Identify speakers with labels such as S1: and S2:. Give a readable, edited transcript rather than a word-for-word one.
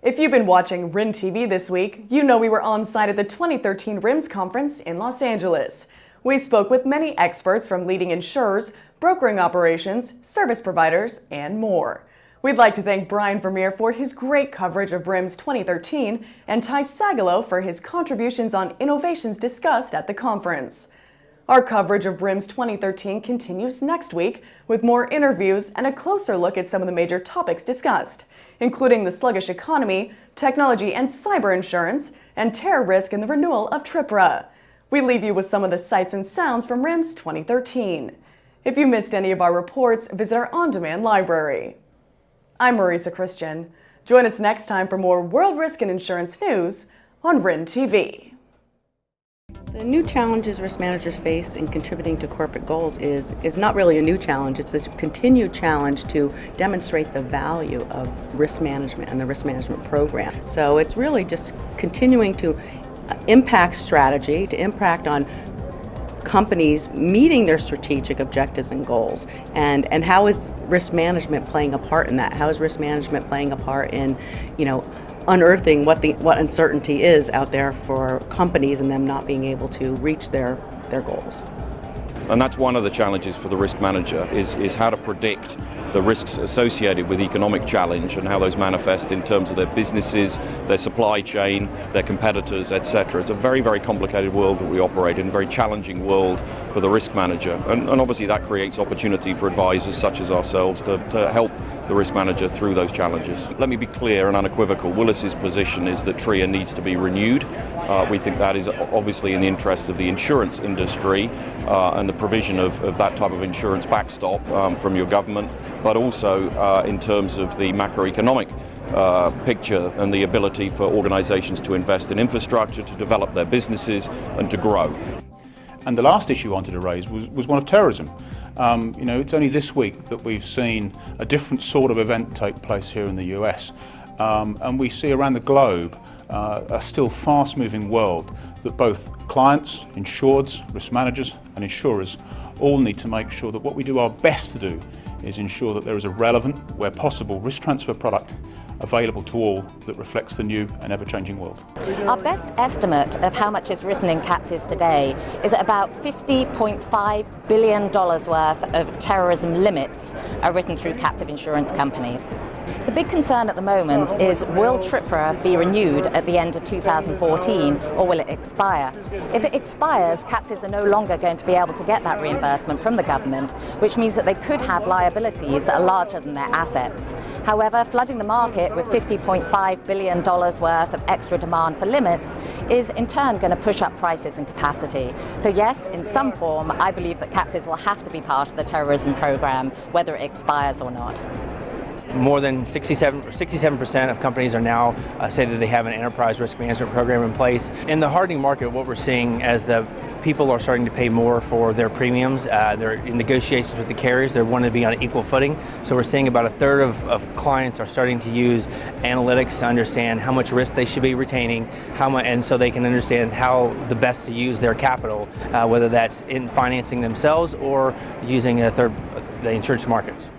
S1: If you've been watching RIM TV this week, you know we were on site at the 2013 RIMS conference in Los Angeles. We spoke with many experts from leading insurers, brokering operations, service providers, and more. We'd like to thank Brian Vermeer for his great coverage of RIMS 2013 and Ty Sagalo for his contributions on innovations discussed at the conference. Our coverage of RIMS 2013 continues next week with more interviews and a closer look at some of the major topics discussed, including the sluggish economy, technology and cyber insurance, and terror risk in the renewal of TRIPRA. We leave you with some of the sights and sounds from RIMS 2013. If you missed any of our reports, visit our on-demand library. I'm Marisa Christian. Join us next time for more world risk and insurance news on RIM TV.
S2: The new challenges risk managers face in contributing to corporate goals is not really a new challenge. It's a continued challenge to demonstrate the value of risk management and the risk management program. So it's really just continuing to impact strategy, to impact on companies meeting their strategic objectives and goals, and how is risk management playing a part in that? How is risk management playing a part in, unearthing what uncertainty is out there for companies and them not being able to reach their goals.
S3: And that's one of the challenges for the risk manager is how to predict the risks associated with economic challenge and how those manifest in terms of their businesses, their supply chain, their competitors, etc. It's a very, very complicated world that we operate in, a very challenging world for the risk manager. And obviously that creates opportunity for advisors such as ourselves to help the risk manager through those challenges. Let me be clear and unequivocal. Willis's position is that TRIA needs to be renewed. We think that is obviously in the interest of the insurance industry and the provision of that type of insurance backstop from your government, but also in terms of the macroeconomic picture and the ability for organizations to invest in infrastructure, to develop their businesses and to grow.
S4: And the last issue I wanted to raise was one of terrorism. It's only this week that we've seen a different sort of event take place here in the US. And we see around the globe a still fast-moving world that both clients, insureds, risk managers and insurers all need to make sure that what we do our best to do is ensure that there is a relevant, where possible, risk transfer product available to all that reflects the new and ever-changing world.
S5: Our best estimate of how much is written in captives today is that about $50.5 billion worth of terrorism limits are written through captive insurance companies. The big concern at the moment is, will TRIPRA be renewed at the end of 2014 or will it expire? If it expires, captives are no longer going to be able to get that reimbursement from the government, which means that they could have liabilities that are larger than their assets. However, flooding the market with $50.5 billion worth of extra demand for limits is in turn going to push up prices and capacity. So yes, in some form, I believe that captives will have to be part of the terrorism program, whether it expires or not.
S6: More than 67% of companies are now say that they have an enterprise risk management program in place. In the hardening market, what we're seeing as the people are starting to pay more for their premiums, they're in negotiations with the carriers, they want to be on equal footing. So we're seeing about a third of clients are starting to use analytics to understand how much risk they should be retaining, and so they can understand how the best to use their capital, whether that's in financing themselves or using the insurance markets.